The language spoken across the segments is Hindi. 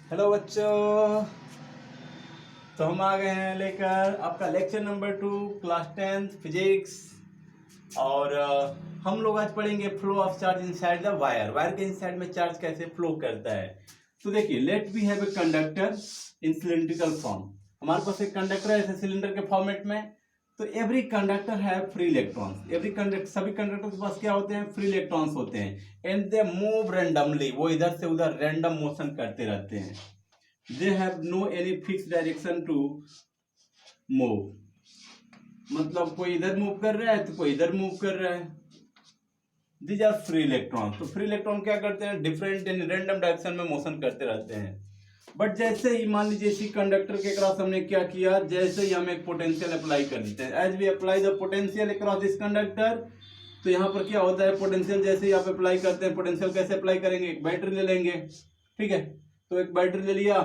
हेलो बच्चों। तो हम आ गए हैं लेकर आपका लेक्चर नंबर 2 क्लास 10 फिजिक्स। और हम लोग आज पढ़ेंगे flow of charge inside the wire. Wire के इनसाइड में चार्ज कैसे फ्लो करता है। तो देखिए, let we have a conductor in cylindrical form. हमारे पास एक कंडक्टर है ऐसे सिलेंडर के फॉर्मेट में। तो एवरी कंडक्टर है फ्री इलेक्ट्रॉन्स। एवरी कंडक्टर, सभी कंडक्टर के पास क्या होते हैं? फ्री इलेक्ट्रॉन्स होते हैं। एंड दे मूव रैंडमली, वो इधर से उधर रैंडम मोशन करते रहते हैं। They have no any fix direction to move. मतलब कोई इधर मूव कर रहा है तो कोई इधर मूव कर रहा है। These are free electron. तो फ्री इलेक्ट्रॉन क्या करते हैं? डिफरेंट इन रैंडम डायरेक्शन में मोशन करते रहते हैं। बट जैसे ही मान लीजिए इसी कंडक्टर के क्रॉस हमने क्या किया, जैसे ही हम एक पोटेंशियल अप्लाई कर देते हैं, as we apply the potential across this conductor, तो यहाँ पर क्या होता है? पोटेंशियल जैसे ही आप अप्लाई करते हैं, पोटेंशियल कैसे अप्लाई करेंगे? एक बैटरी ले लेंगे, ठीक है। तो एक बैटरी ले लिया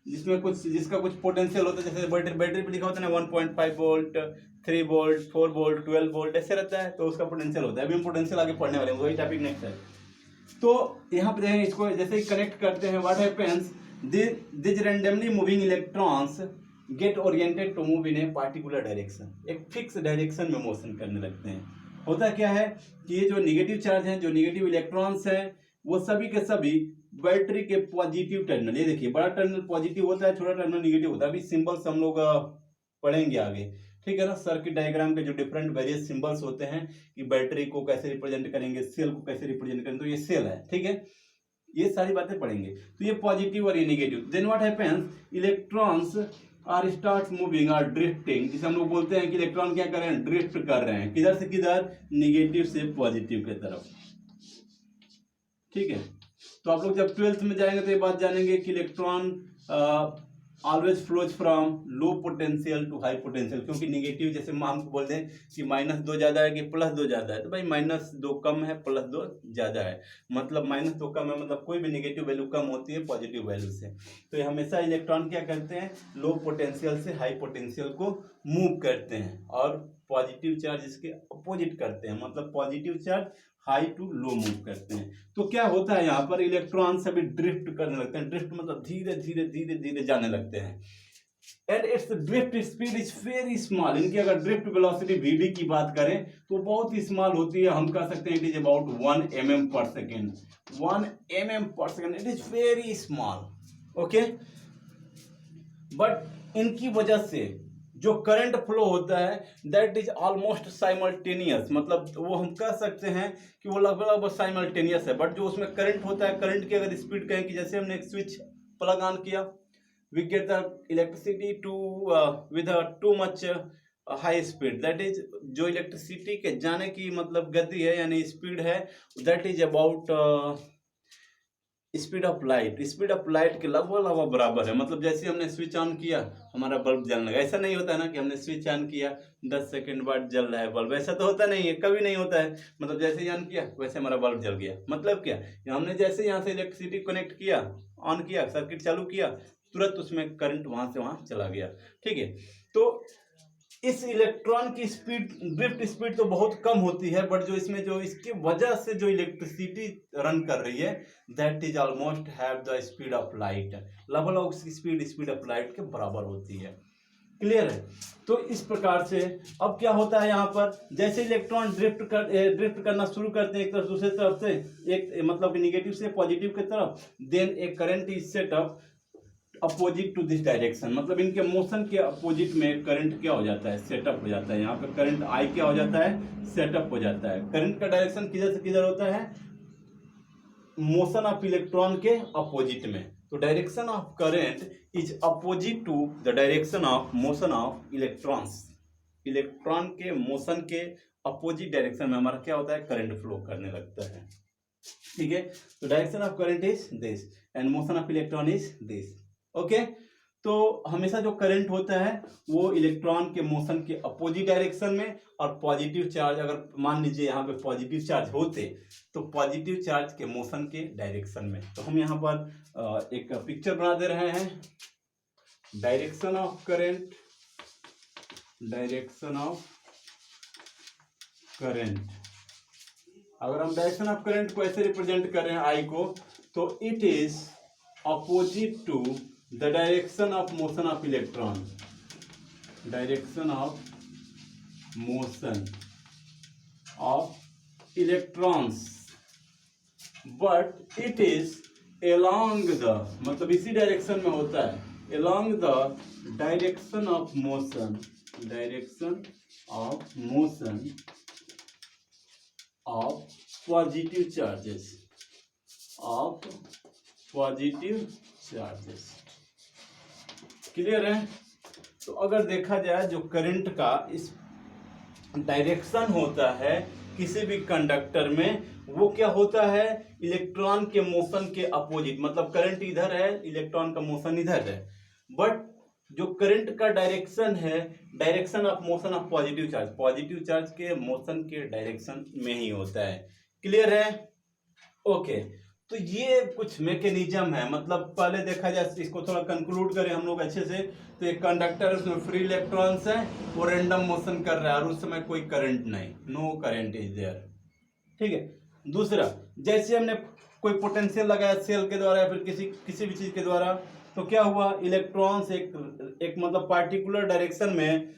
जिसमें कुछ, जिसका कुछ पोटेंशियल होता है। जैसे बैटरी पे लिखा होता है ना 1.5 वोल्ट, 3 वोल्ट, 4 वोल्ट, 12 वोल्ट, ऐसे रहता है। तो उसका पोटेंशियल होता है। अभी हम पोटेंशियल आगे पढ़ने वाले हैं, वही टॉपिक नेक्स्ट है। तो यहाँ पे देखें, इसको जैसे ही कनेक्ट करते हैं, what happens, this randomly moving electrons get oriented to move in a particular direction. एक फिक्स डायरेक्शन में मोशन करने लगते हैं। होता क्या है कि ये जो निगेटिव चार्ज हैं, जो निगेटिव इलेक्ट्रॉन्स हैं, वो सभी के सभी बैटरी के पॉजिटिव टर्मिनल, ये देखिए बड़ा टर्मिनल पॉजिटिव होता है, छोटा टर्मिनल निगेटिव होता है। अभी सिंबल्स हम लोग पढ़ेंगे आगे, ठीक है ना। सर्किट डायग्राम के जो डिफरेंट वेरियस सिंबल्स होते हैं कि बैटरी को कैसे रिप्रेजेंट करेंगे, सेल को कैसे रिप्रेजेंट करेंगे। तो ये सेल है, ठीक है। ये सारी बातें पढ़ेंगे। तो ये पॉजिटिव और ये negative. Then what happens, electrons are start moving और ड्रिफ्टिंग, जिसे हम लोग बोलते हैं कि इलेक्ट्रॉन क्या कर रहे हैं? ड्रिफ्ट कर रहे हैं। किधर से किधर? निगेटिव से पॉजिटिव की तरफ, ठीक है। तो आप लोग जब 12th में जाएंगे तो ये बात जानेंगे कि electron always flows from low potential to high potential. क्योंकि निगेटिव, जैसे हम बोलते हैं कि -2 ज्यादा है कि +2 ज्यादा है, तो भाई -2 कम है, +2 ज्यादा है। मतलब -2 कम है, मतलब कोई भी निगेटिव वैल्यू कम होती है पॉजिटिव वैल्यू से। तो ये हमेशा इलेक्ट्रॉन क्या करते हैं? लो पोटेंशियल से हाई पोटेंशियल को मूव करते हैं, और पॉजिटिव चार्ज इसके अपोजिट करते हैं। मतलब positive charge high to low move करते हैं। तो क्या होता है यहाँ पर? इलेक्ट्रॉन सभी ड्रिफ्ट करने लगते हैं। ड्रिफ्ट मतलब धीरे धीरे धीरे धीरे जाने लगते हैं। And it's drift speed is very small. इनकी अगर ड्रिफ्ट वेलोसिटी वीडी की बात करें तो बहुत ही स्मॉल होती है। हम कह सकते हैं इट इज अबाउट 1 mm पर सेकेंड। 1 mm पर second, it is very small, okay. But इनकी वजह से जो करंट फ्लो होता है दैट इज ऑलमोस्ट साइमल्टेनियस। मतलब वो हम कह सकते हैं कि वो लगभग साइमल्टेनियस है। बट जो उसमें करंट होता है, करंट की अगर स्पीड कहें कि जैसे हमने एक स्विच प्लग ऑन किया, we get the electricity to with too much high speed. That is, जो इलेक्ट्रिसिटी के जाने की मतलब गति है यानी स्पीड है, that is about speed of light. Speed of light के लगभग लगभग बराबर है। मतलब जैसे हमने स्विच ऑन किया, हमारा बल्ब जलने लगा। ऐसा नहीं होता है ना कि हमने स्विच ऑन किया 10 सेकंड बाद जल रहा है बल्ब। ऐसा तो होता नहीं है, कभी नहीं होता है। मतलब जैसे ही ऑन किया वैसे हमारा बल्ब जल गया। मतलब क्या, हमने जैसे यहाँ से इलेक्ट्रिसिटी कनेक्ट किया, ऑन किया, सर्किट चालू किया, तुरंत उसमें करंट वहां से वहां चला गया, ठीक है। तो इस इलेक्ट्रॉन की स्पीड, ड्रिफ्ट स्पीड तो बहुत कम होती है, बट जो इसमें जो इसकी वजह से जो इलेक्ट्रिसिटी रन कर रही है that is almost have the speed of light. लगभग उसकी स्पीड ऑफ लाइट के बराबर होती है। क्लियर है? तो इस प्रकार से अब क्या होता है यहाँ पर, जैसे इलेक्ट्रॉन ड्रिफ्ट करना शुरू करते हैं एक तरफ दूसरे तरफ से, एक मतलब निगेटिव से पॉजिटिव की तरफ, then a current is set up opposite to this direction. मतलब इनके मोशन के अपोजिट में करंट क्या हो जाता है? सेटअप हो जाता है। यहाँ पे करंट आई क्या हो जाता है? सेटअप हो जाता है। करंट का डायरेक्शन किधर से किधर होता है? मोशन ऑफ इलेक्ट्रॉन के अपोजिट में। तो direction of current is opposite to the direction of motion of electrons. Electron के मोशन के अपोजिट डायरेक्शन में हमारा क्या होता है? करंट फ्लो करने लगता है, ठीक है। तो direction of current is this and motion of electron is this, okay. तो हमेशा जो करंट होता है वो इलेक्ट्रॉन के मोशन के अपोजिट डायरेक्शन में, और पॉजिटिव चार्ज, अगर मान लीजिए यहाँ पे पॉजिटिव चार्ज होते तो पॉजिटिव चार्ज के मोशन के डायरेक्शन में। तो हम यहाँ पर एक पिक्चर बना दे रहे हैं। Direction of current, direction of current. अगर हम डायरेक्शन ऑफ करंट को ऐसे रिप्रेजेंट कर रहे हैं आई को, तो it is opposite to the direction of motion of electron, direction of motion of electrons, but it is along the, मतलब इसी डायरेक्शन में होता है, along the direction of motion, direction of motion of positive charges, of positive charges. Clear है? तो अगर देखा जाए जो करंट का इस डायरेक्शन होता है किसी भी कंडक्टर में, वो क्या होता है, इलेक्ट्रॉन के मोशन के अपोजिट, मतलब करंट इधर है, इलेक्ट्रॉन का मोशन इधर है, बट जो करंट का डायरेक्शन है, direction of motion of positive charge के मोशन के डायरेक्शन में ही होता है. क्लियर है? ओके. तो ये कुछ मैकेनिज्म है, मतलब पहले देखा जाए, इसको थोड़ा कंक्लूड करें हम लोग अच्छे से. तो एक कंडक्टर, उसमें फ्री इलेक्ट्रॉन्स है, वो रैंडम मोशन कर रहा है और उस समय कोई करंट नहीं, नो करंट इज देयर. ठीक है. दूसरा, जैसे हमने कोई पोटेंशियल लगाया सेल के द्वारा या फिर किसी भी चीज के द्वारा, तो क्या हुआ, इलेक्ट्रॉन्स एक मतलब पार्टिकुलर डायरेक्शन में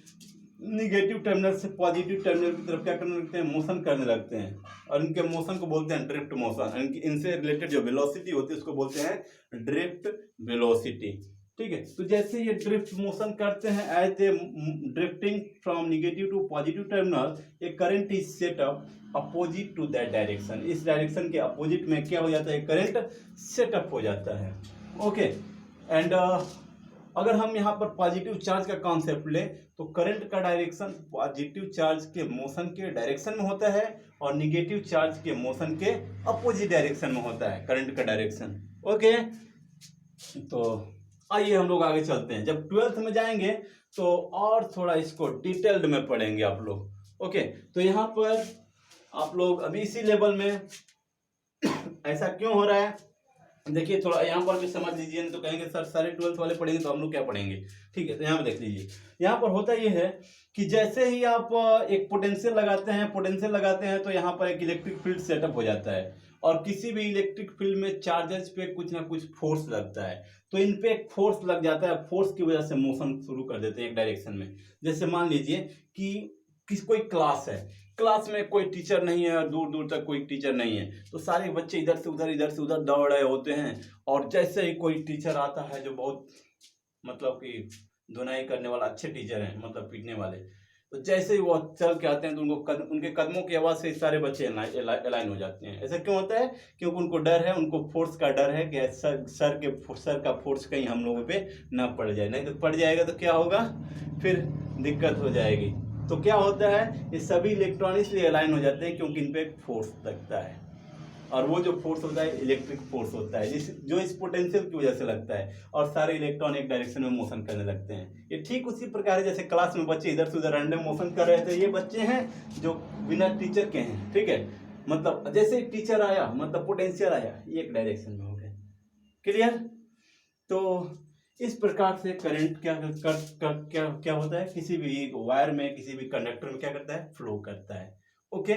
निगेटिव टर्मिनल से पॉजिटिव टर्मिनल की तरफ क्या करने लगते हैं, मोशन करने लगते हैं, और इनके मोशन को बोलते हैं ड्रिफ्ट मोशन. इनसे रिलेटेड जो वेलोसिटी होती है उसको बोलते हैं ड्रिफ्ट वेलोसिटी. ठीक है. तो जैसे ये ड्रिफ्ट मोशन करते हैं, as they drifting from negative to positive terminal, a current is set up opposite to that direction. इस डायरेक्शन के अपोजिट में क्या हो जाता है, करंट सेटअप हो जाता है. ओके. एंड अगर हम यहाँ पर पॉजिटिव चार्ज का कॉन्सेप्ट ले, तो करंट का डायरेक्शन पॉजिटिव चार्ज के मोशन के डायरेक्शन में होता है और निगेटिव चार्ज के मोशन के अपोजिट डायरेक्शन में होता है करंट का डायरेक्शन. ओके. तो आइए हम लोग आगे चलते हैं. जब 12th में जाएंगे तो और थोड़ा इसको डिटेल्ड में पढ़ेंगे आप लोग. ओके. तो यहाँ पर आप लोग अभी इसी लेवल में ऐसा क्यों हो रहा है, देखिए थोड़ा यहाँ पर भी समझ लीजिए, नहीं तो कहेंगे सर सारे 12th वाले पढ़ेंगे तो हम लोग क्या पढ़ेंगे. ठीक है. तो यहाँ पर देख लीजिए, यहाँ पर होता ये है कि जैसे ही आप एक पोटेंशियल लगाते हैं तो यहाँ पर एक इलेक्ट्रिक फील्ड सेटअप हो जाता है, और किसी भी इलेक्ट्रिक फील्ड में चार्जेस पे कुछ ना कुछ फोर्स लगता है, तो इन पे एक फोर्स लग जाता है, फोर्स की वजह से मोशन शुरू कर देते हैं एक डायरेक्शन में. जैसे मान लीजिए कि कोई क्लास है, क्लास में कोई टीचर नहीं है और दूर दूर तक कोई टीचर नहीं है, तो सारे बच्चे इधर से उधर दौड़ रहे होते हैं, और जैसे ही कोई टीचर आता है जो बहुत मतलब कि धुनाई करने वाला, अच्छे टीचर हैं, मतलब पीटने वाले, तो जैसे ही वो चल के आते हैं तो उनके कदमों की आवाज़ से सारे बच्चे अलाइन हो जाते हैं. ऐसा क्यों होता है? क्योंकि उनको डर है, उनको फोर्स का डर है कि सर का फोर्स कहीं हम लोगों पे ना पड़ जाए, नहीं तो पड़ जाएगा तो क्या होगा, फिर दिक्कत हो जाएगी. तो क्या होता है, ये सभी इलेक्ट्रॉन इसलिए अलाइन हो जाते हैं क्योंकि इन पे फोर्स लगता है, और वो जो फोर्स होता है इलेक्ट्रिक फोर्स होता है, जो इस पोटेंशियल की वजह से लगता है, और सारे इलेक्ट्रॉन एक डायरेक्शन में मोशन करने लगते हैं. ये ठीक उसी प्रकार है जैसे क्लास में बच्चे इधर से उधर रैंडम मोशन कर रहे थे, ये बच्चे हैं जो बिना टीचर के हैं. ठीक है. मतलब जैसे टीचर आया, मतलब पोटेंशियल आया, ये एक डायरेक्शन में हो गया. क्लियर? तो इस प्रकार से करंट क्या होता है, किसी भी वायर में, किसी भी कंडक्टर में क्या करता है, फ्लो करता है. ओके.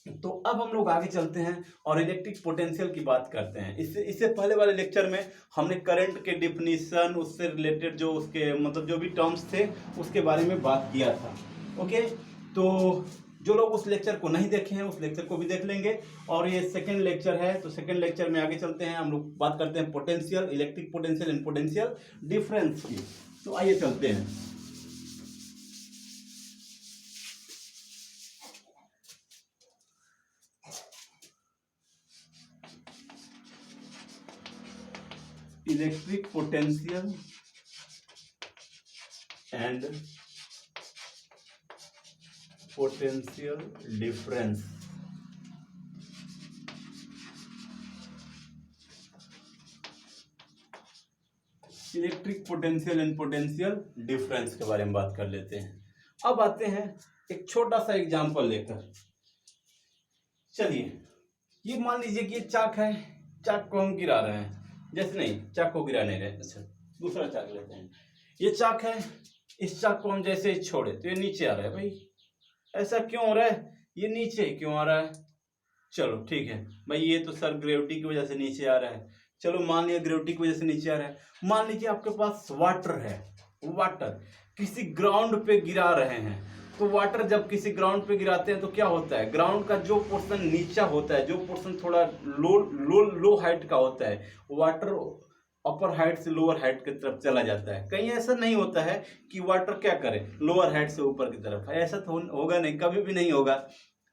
तो अब हम लोग आगे चलते हैं और इलेक्ट्रिक पोटेंशियल की बात करते हैं. इससे पहले वाले लेक्चर में हमने करंट के डिफिनीशन, उससे रिलेटेड जो उसके मतलब जो भी टर्म्स थे उसके बारे में बात किया था. ओके. तो जो लोग उस लेक्चर को नहीं देखे हैं उस लेक्चर को भी देख लेंगे, और ये सेकंड लेक्चर है, तो सेकंड लेक्चर में आगे चलते हैं. हम लोग बात करते हैं potential, electric potential and potential difference की. तो आइए चलते हैं. Electric potential and potential difference. Electric potential and potential difference के बारे में बात कर लेते हैं. अब आते हैं एक छोटा सा एग्जांपल लेकर. चलिए, ये मान लीजिए कि ये चाक है, चाक को हम गिरा रहे हैं, जैसे नहीं, चाक को गिरा नहीं रहे, अच्छा दूसरा चाक लेते हैं. ये चाक है, इस चाक को हम जैसे ही छोड़े तो ये नीचे आ रहा है. भाई ऐसा क्यों हो रहा है, ये नीचे क्यों आ रहा है? चलो ठीक है भाई, ये तो सर ग्रेविटी की वजह से नीचे आ रहा है. चलो मान लिया ग्रेविटी की वजह से नीचे आ रहा है। मान लीजिए आपके पास वाटर है, वाटर किसी ग्राउंड पे गिरा रहे हैं, तो वाटर जब किसी ग्राउंड पे गिराते हैं तो क्या होता है, ग्राउंड का जो पोर्शन नीचा होता है, जो पोर्शन थोड़ा लो लो लो हाइट का होता है, वाटर अपर हाइट से लोअर हाइट की तरफ चला जाता है। कहीं ऐसा नहीं होता है कि वाटर क्या करे लोअर हाइट से ऊपर की तरफ, ऐसा तो होगा नहीं, कभी भी नहीं होगा।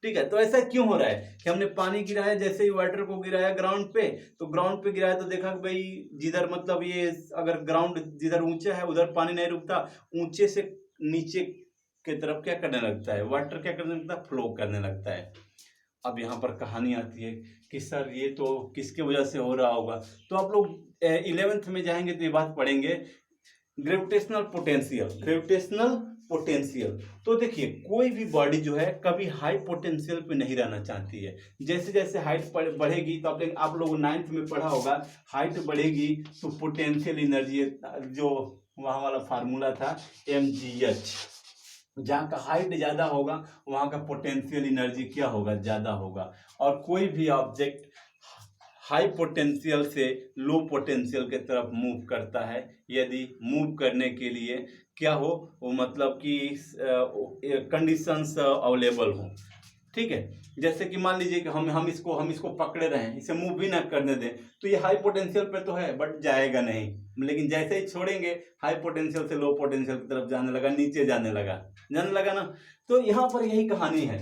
ठीक है, तो ऐसा क्यों हो रहा है कि हमने पानी गिराया, जैसे ही वाटर को गिराया ग्राउंड पे, तो ग्राउंड पे गिराया तो देखा कि भाई जिधर मतलब ये अगर ग्राउंड जिधर ऊंचा है उधर पानी नहीं रुकता, ऊंचे से नीचे की तरफ क्या करने लगता है, वाटर क्या करने लगता है, फ्लो करने लगता है। अब यहाँ पर कहानी आती है कि सर ये तो किसके वजह से हो रहा होगा। तो आप लोग 11th में जाएंगे तो ये बात पढ़ेंगे, ग्रेविटेशनल पोटेंशियल, ग्रेविटेशनल पोटेंशियल। तो देखिए कोई भी बॉडी जो है कभी हाई पोटेंशियल पे नहीं रहना चाहती है। जैसे जैसे हाइट बढ़ेगी, तो आप लोग 9th में पढ़ा होगा, हाइट बढ़ेगी तो पोटेंशियल एनर्जी, जो वहाँ वाला फार्मूला था mgh, जहाँ का हाइट ज्यादा होगा वहाँ का पोटेंशियल एनर्जी क्या होगा, ज्यादा होगा। और कोई भी ऑब्जेक्ट हाई पोटेंशियल से लो पोटेंशियल के तरफ मूव करता है, यदि मूव करने के लिए क्या हो, वो मतलब कि कंडीशंस अवेलेबल हो। ठीक है, जैसे कि मान लीजिए कि हम इसको पकड़े रहे हैं, इसे मूव भी ना करने दें, तो ये हाई पोटेंशियल पे तो है बट जाएगा नहीं, लेकिन जैसे ही छोड़ेंगे हाई पोटेंशियल से लो पोटेंशियल की तरफ जाने लगा, नीचे जाने लगा ना। तो यहाँ पर यही कहानी है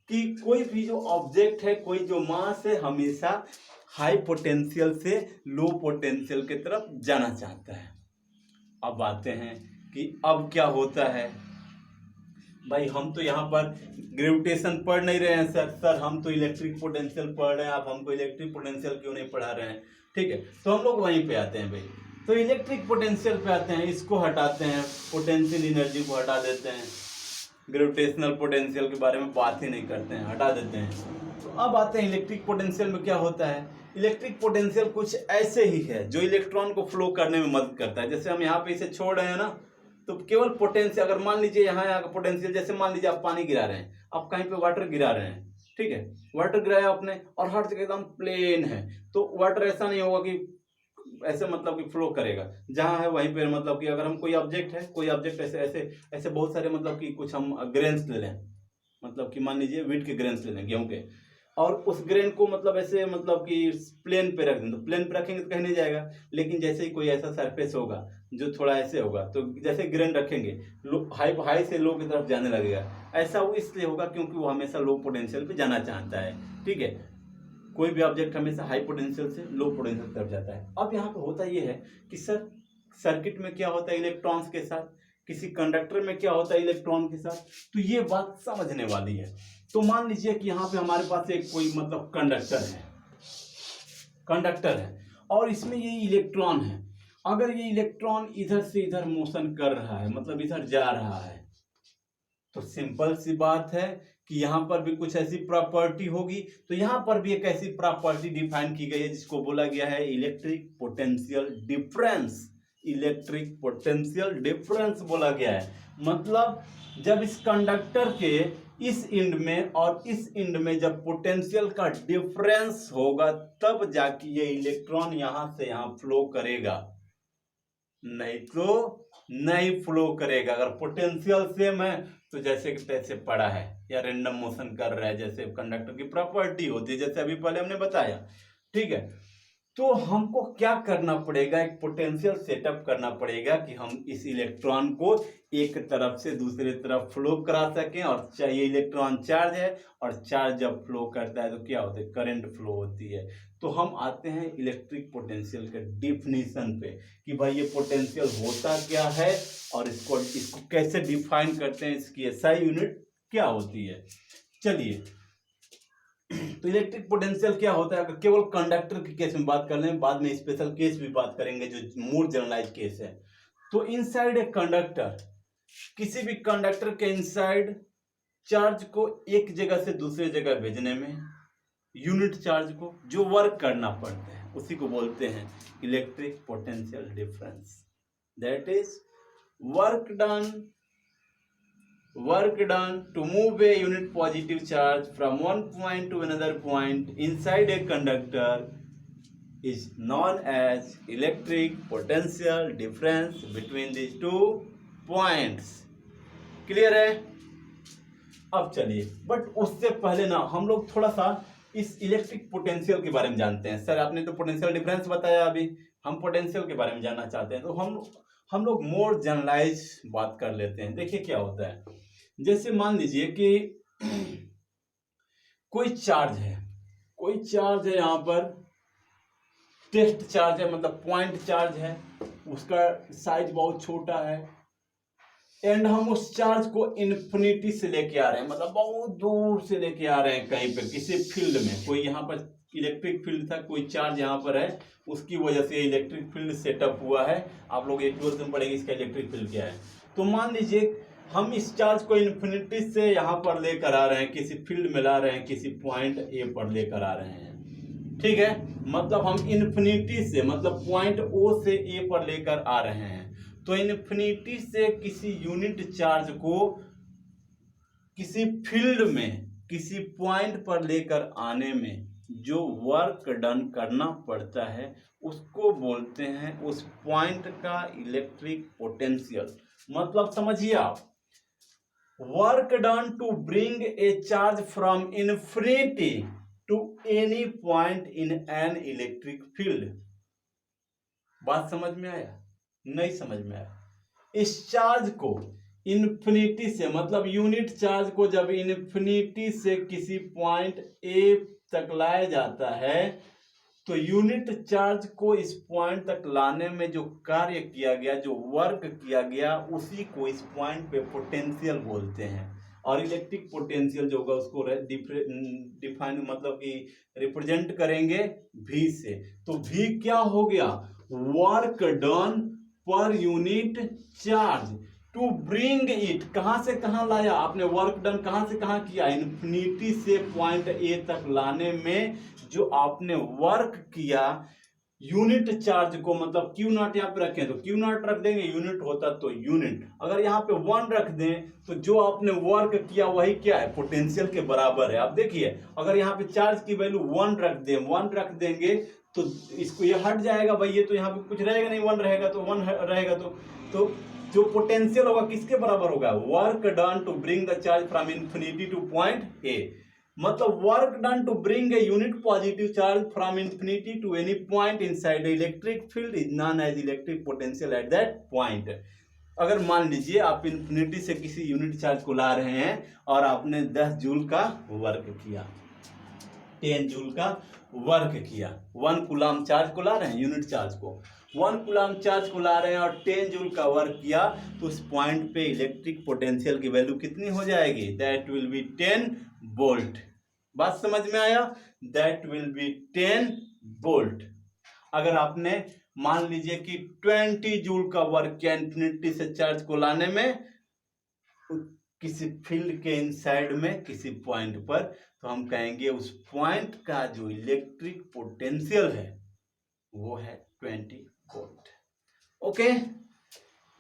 कि कोई भी जो ऑब्जेक्ट है, कोई जो मास है, हमेशा हाई पोटेंशियल से लो पोटेंशियल की तरफ जाना चाहता है। अब आते हैं कि अब क्या होता है। भाई हम तो यहाँ पर ग्रेविटेशन पढ़ नहीं रहे हैं सर हम तो इलेक्ट्रिक पोटेंशियल पढ़ रहे हैं, आप हमको इलेक्ट्रिक पोटेंशियल क्यों नहीं पढ़ा रहे हैं। ठीक है, तो हम लोग वहीं पे आते हैं भाई, तो इलेक्ट्रिक पोटेंशियल पे आते हैं, इसको हटाते हैं, पोटेंशियल एनर्जी को हटा देते हैं, ग्रेविटेशनल पोटेंशियल के बारे में बात ही नहीं करते हैं, हटा देते हैं। तो अब आते हैं इलेक्ट्रिक पोटेंशियल में क्या होता है। इलेक्ट्रिक पोटेंशियल कुछ ऐसे ही है जो इलेक्ट्रॉन को फ्लो करने में मदद करता है। जैसे हम यहाँ पे इसे छोड़ रहे हैं ना, तो केवल पोटेंशियल, अगर मान लीजिए यहाँ का पोटेंशियल, जैसे मान लीजिए आप पानी गिरा रहे हैं, आप कहीं पे वाटर गिरा रहे हैं, ठीक है, वाटर गिराया आपने और हर जगह एकदम प्लेन है, तो वाटर ऐसा नहीं होगा कि ऐसे मतलब कि फ्लो करेगा, जहाँ है वहीं पे मतलब कि अगर हम कोई ऑब्जेक्ट है, कोई ऑब्जेक्ट ऐसे ऐसे ऐसे बहुत सारे मतलब कि कुछ हम ग्रेन्स ले लें, मतलब कि मान लीजिए व्हीट के ग्रेन्स ले लें, गेहूं के, और उस ग्रेन को मतलब ऐसे मतलब कि प्लेन पे रख दें, तो प्लेन पे रखेंगे तो कहीं नहीं जाएगा, लेकिन जैसे ही कोई ऐसा सरफेस होगा जो थोड़ा ऐसे होगा, तो जैसे ग्रेन रखेंगे हाई से लो की तरफ जाने लगेगा। ऐसा वो इसलिए होगा क्योंकि वो हमेशा लो पोटेंशियल पे जाना चाहता है। ठीक है, कोई भी ऑब्जेक्ट हमेशा हाई पोटेंशियल से लो पोटेंशियल तरफ जाता है। अब यहाँ पे होता ये है कि सर सर्किट में क्या होता है इलेक्ट्रॉन्स के साथ, किसी कंडक्टर में क्या होता है इलेक्ट्रॉन के साथ, तो ये बात समझने वाली है। तो मान लीजिए कि यहाँ पे हमारे पास एक कोई मतलब कंडक्टर है और इसमें ये इलेक्ट्रॉन है। अगर ये इलेक्ट्रॉन इधर से इधर मोशन कर रहा है, मतलब इधर जा रहा है, तो सिंपल सी बात है कि यहाँ पर भी कुछ ऐसी प्रॉपर्टी होगी। तो यहाँ पर भी एक ऐसी प्रॉपर्टी डिफाइन की गई है जिसको बोला गया है electric potential difference. Electric potential difference बोला गया है, मतलब जब इस कंडक्टर के इस एंड में और इस एंड में जब पोटेंशियल का डिफरेंस होगा, तब जाके ये इलेक्ट्रॉन यहां से यहां फ्लो करेगा, नहीं तो नहीं फ्लो करेगा। अगर पोटेंशियल सेम है तो जैसे कि तैसे पड़ा है या रैंडम मोशन कर रहा है, जैसे कंडक्टर की प्रॉपर्टी होती है, जैसे अभी पहले हमने बताया। ठीक है, तो हमको क्या करना पड़ेगा, एक पोटेंशियल सेटअप करना पड़ेगा कि हम इस इलेक्ट्रॉन को एक तरफ से दूसरे तरफ फ्लो करा सकें। और चाहिए इलेक्ट्रॉन चार्ज है, और चार्ज जब फ्लो करता है तो क्या होता है, करंट फ्लो होती है। तो हम आते हैं इलेक्ट्रिक पोटेंशियल के डिफिनीशन पे कि भाई ये पोटेंशियल होता क्या है और इसको कैसे डिफाइन करते हैं, इसकी SI यूनिट क्या होती है। चलिए, तो इलेक्ट्रिक पोटेंशियल क्या होता है, अगर केवल कंडक्टर के केस में बात कर लें, बाद में स्पेशल केस भी बात करेंगे जो मोर जनरलाइज केस है। तो इनसाइड ए कंडक्टर, किसी भी कंडक्टर के इनसाइड चार्ज को एक जगह से दूसरे जगह भेजने में यूनिट चार्ज को जो वर्क करना पड़ता है उसी को बोलते हैं electric potential difference. That is work done to move a unit positive charge from one point to another point inside a conductor is known as electric potential difference between these two points. Clear है? अब चलिए, बट उससे पहले ना हम लोग थोड़ा सा इस इलेक्ट्रिक पोटेंशियल के बारे में जानते हैं। सर आपने तो पोटेंशियल डिफरेंस बताया, अभी हम पोटेंशियल के बारे में जानना चाहते हैं, तो हम लोग मोर जनरलाइज बात कर लेते हैं। देखिए क्या होता है, जैसे मान लीजिए कि कोई चार्ज है यहाँ पर, टेस्ट चार्ज है, मतलब पॉइंट चार्ज है, उसका साइज बहुत छोटा है, एंड हम उस चार्ज को इन्फिनिटी से लेके आ रहे हैं, मतलब बहुत दूर से लेके आ रहे हैं कहीं पे, किसी फील्ड में। कोई यहाँ पर इलेक्ट्रिक फील्ड था, कोई चार्ज यहाँ पर है, उसकी वजह से इलेक्ट्रिक फील्ड सेटअप हुआ है। आप लोग 12th में पढ़ेंगे इसका इलेक्ट्रिक फील्ड क्या है। तो मान लीजिए हम इस चार्ज को इन्फिनिटी से यहाँ पर लेकर आ रहे हैं, किसी फील्ड में ला रहे हैं, किसी पॉइंट ए पर लेकर आ रहे हैं, ठीक है। मतलब हम इन्फिनिटी से, मतलब पॉइंट ओ से ए पर लेकर आ रहे हैं। तो इन्फिनिटी से किसी यूनिट चार्ज को किसी फील्ड में, किसी पॉइंट पर लेकर आने में जो वर्क डन करना पड़ता है, उसको बोलते हैं उस पॉइंट का इलेक्ट्रिक पोटेंशियल। मतलब समझिए आप, work done to bring a charge from infinity to any point in an electric field. बात समझ में आया? नहीं समझ में आया? इस चार्ज को इन्फिनिटी से, मतलब यूनिट चार्ज को जब इन्फिनिटी से किसी पॉइंट ए तक लाया जाता है, तो यूनिट चार्ज को इस पॉइंट तक लाने में जो कार्य किया गया, जो वर्क किया गया, उसी को इस पॉइंट पे पोटेंशियल बोलते हैं। और इलेक्ट्रिक पोटेंशियल जो होगा उसको डिफाइन, मतलब कि रिप्रेजेंट करेंगे V से। तो V क्या हो गया? Work done per unit charge to bring it. कहां से कहां लाया आपने? वर्क डन कहां से कहां किया? इन्फिनिटी से पॉइंट ए तक लाने में जो आपने वर्क किया यूनिट चार्ज को, मतलब क्यू नॉट यहाँ पे रखें तो क्यू नॉट रख देंगे, यूनिट होता तो यूनिट, अगर यहाँ पे 1 रख दें तो जो आपने वर्क किया वही क्या है? पोटेंशियल के बराबर है। आप देखिए, अगर यहाँ पे चार्ज की वैल्यू 1 रख देंगे तो इसको ये हट जाएगा भाई, ये तो यहाँ पे कुछ रहेगा नहीं, 1 रहेगा तो 1 रहेगा, तो जो पोटेंशियल होगा किसके बराबर होगा? Work done to bring the charge from infinity to point A. मतलब work done to bring a unit positive charge from infinity to any point inside the electric field is known as electric potential at that point. अगर मान लीजिए आप इन्फिनिटी से किसी यूनिट चार्ज को ला रहे हैं और आपने 10 जूल का वर्क किया, 10 जूल का वर्क किया, 1 कूलम चार्ज को ला रहे हैं, यूनिट चार्ज को 1 कूलम चार्ज को ला रहे हैं और 10 जूल का वर्क किया, तो उस पॉइंट पे इलेक्ट्रिक पोटेंशियल की वैल्यू कितनी हो जाएगी? That will be 10 volt. बात समझ में आया? That will be 10 volt. अगर आपने मान लीजिए कि 20 जूल का वर्क किया इन्फिनिटी से चार्ज को लाने में किसी फील्ड के इनसाइड में, किसी पॉइंट पर, तो हम कहेंगे उस पॉइंट का जो इलेक्ट्रिक पोटेंशियल है वो है 20 वोल्ट। ओके,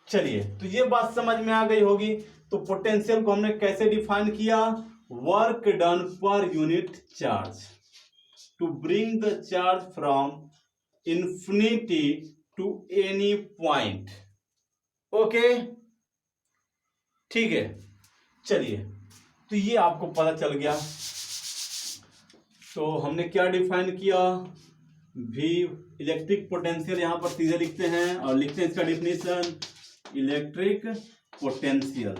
चलिए, तो ये बात समझ में आ गई होगी। तो पोटेंशियल को हमने कैसे डिफाइन किया? Work done per unit charge to bring the charge from infinity to any point. Okay, ठीक है, चलिए, तो ये आपको पता चल गया। तो हमने क्या डिफाइन किया? V इलेक्ट्रिक पोटेंशियल, यहां पर सीधे लिखते हैं और लिखते हैं इसका definition, electric potential.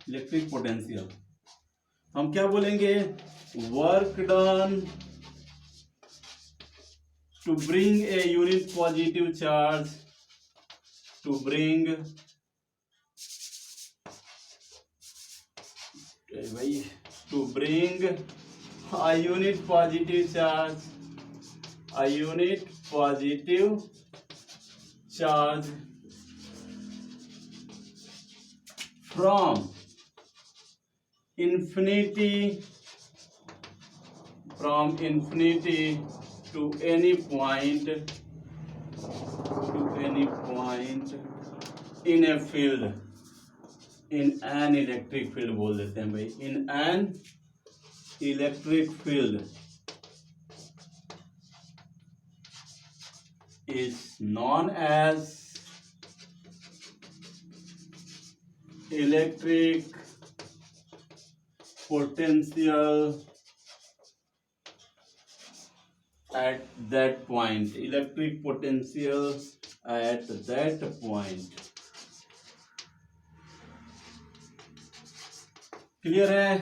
Electric potential हम क्या बोलेंगे? Work done to bring a unit positive charge, to bring to bring a unit positive charge, a unit positive charge from infinity to any point in a field, in an electric field बोल देते हैं भाई, in an electric field, is known as electric potential at that point. Electric potential at that point. Clear है?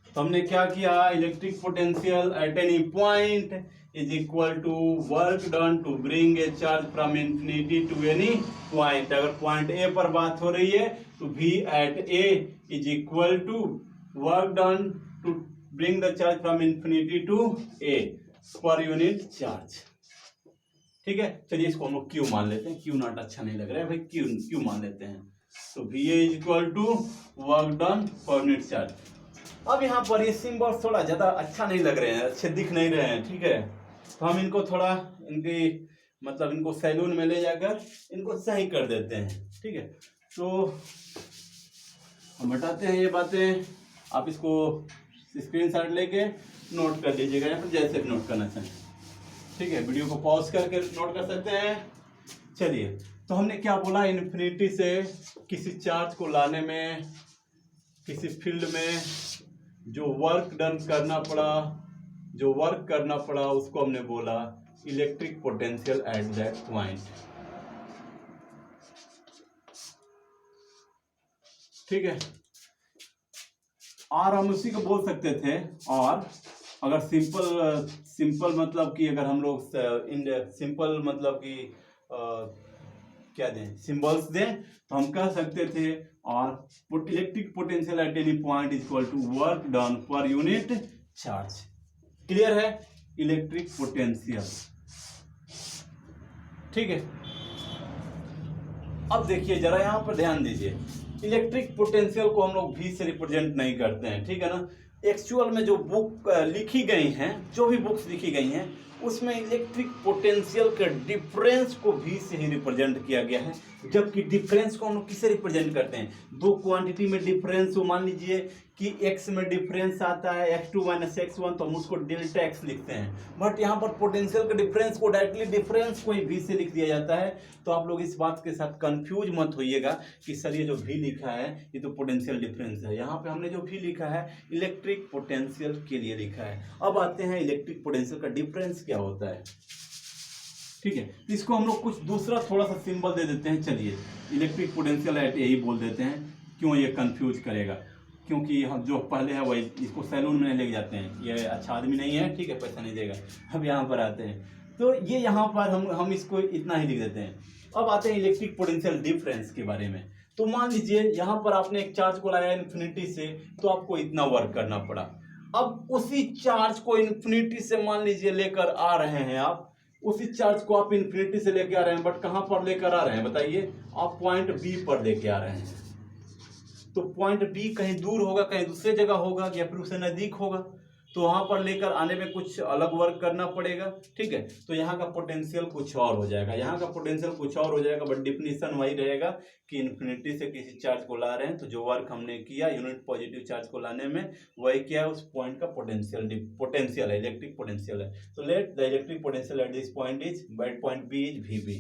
तो हमने क्या किया, electric potential at any point is equal to work done to bring a charge from infinity to any point. अगर पॉइंट ए पर बात हो रही है तो V at A is equal to work done to bring the charge from infinity to A per unit charge. ठीक है, चलिए इसको हम लोग Q मान लेते हैं। Q नॉट अच्छा नहीं लग रहा है भाई, Q मान लेते हैं। तो V is equal to work done per unit charge. अब यहाँ पर ये सिंबल थोड़ा ज्यादा अच्छा नहीं लग रहे हैं, अच्छे दिख नहीं रहे हैं। ठीक है, तो हम इनको थोड़ा इनकी मतलब इनको सैलून में ले जाकर इनको सही कर देते हैं। ठीक है, तो हम हटाते हैं ये बातें। आप इसको स्क्रीनशॉट लेके नोट कर लीजिएगा, या फिर जैसे भी नोट करना चाहें। ठीक है, वीडियो को पॉज करके नोट कर सकते हैं। चलिए, तो हमने क्या बोला, इन्फिनिटी से किसी चार्ज को लाने में, किसी फील्ड में जो वर्क करना पड़ा उसको हमने बोला electric potential at that point. ठीक है, और हम उसी को बोल सकते थे। और अगर सिंपल मतलब कि अगर हम लोग सिंपल मतलब कि क्या दें, सिंबल्स दें, तो हम कह सकते थे और electric potential at any point is equal to work done per unit charge. Clear है? Electric potential. ठीक है, अब देखिए जरा यहाँ पर ध्यान दीजिए, इलेक्ट्रिक पोटेंशियल को हम लोग V से रिप्रेजेंट नहीं करते हैं। ठीक है ना, एक्चुअल में जो बुक लिखी गई हैं, जो भी बुक्स लिखी गई हैं, उसमें इलेक्ट्रिक पोटेंशियल के डिफरेंस को V से ही रिप्रेजेंट किया गया है। जबकि डिफरेंस को हम लोग किससे रिप्रेजेंट करते हैं, दो क्वांटिटी में डिफरेंस हो, मान लीजिए कि x में डिफरेंस आता है x2 माइनस x1, तो हम उसको डेल्टा x लिखते हैं। बट यहाँ पर पोटेंशियल के डिफरेंस को डायरेक्टली डिफरेंस को ही V से लिख दिया जाता है। तो आप लोग इस बात के साथ कंफ्यूज मत होइएगा कि सर ये जो V लिखा है ये तो पोटेंशियल डिफरेंस है। यहाँ पे हमने जो V लिखा है इलेक्ट्रिक पोटेंशियल के लिए लिखा है। अब आते हैं इलेक्ट्रिक पोटेंशियल का डिफरेंस क्या होता है। ठीक है, इसको हम लोग कुछ दूसरा थोड़ा सा सिंबल दे देते हैं। चलिए, इलेक्ट्रिक पोटेंशियल एट यही बोल देते हैं। क्यों, ये कंफ्यूज करेगा, क्योंकि हम जो पहले है वही इसको सैलून में लेके जाते हैं। ये अच्छा आदमी नहीं है, ठीक है, पैसा नहीं देगा। अब यहाँ पर आते हैं, तो ये यहाँ पर हम इसको इतना ही लिख देते हैं। अब आते हैं इलेक्ट्रिक पोटेंशियल डिफरेंस के बारे में। तो मान लीजिए यहाँ पर आपने एक चार्ज को लाया इन्फिनिटी से, तो आपको इतना वर्क करना पड़ा। अब उसी चार्ज को इन्फिनिटी से मान लीजिए लेकर आ रहे हैं आप, उसी चार्ज को आप इन्फिनिटी से लेकर आ रहे हैं, बट कहां पर लेकर आ रहे हैं बताइए, आप पॉइंट बी पर लेके आ रहे हैं। तो पॉइंट बी कहीं दूर होगा, कहीं दूसरे जगह होगा, या फिर उससे नजदीक होगा, तो वहां पर लेकर आने में कुछ अलग वर्क करना पड़ेगा। ठीक है, तो यहाँ का पोटेंशियल कुछ और हो जाएगा, यहाँ का पोटेंशियल कुछ और हो जाएगा, बट डिफिनीशन वही रहेगा कि इन्फिनिटी से किसी चार्ज को ला रहे हैं, तो जो वर्क हमने किया यूनिट पॉजिटिव चार्ज को लाने में, वही क्या है, उस पॉइंट का पोटेंशियल है, इलेक्ट्रिक पोटेंशियल है। तो let the electric potential at this point is, at point B is VB।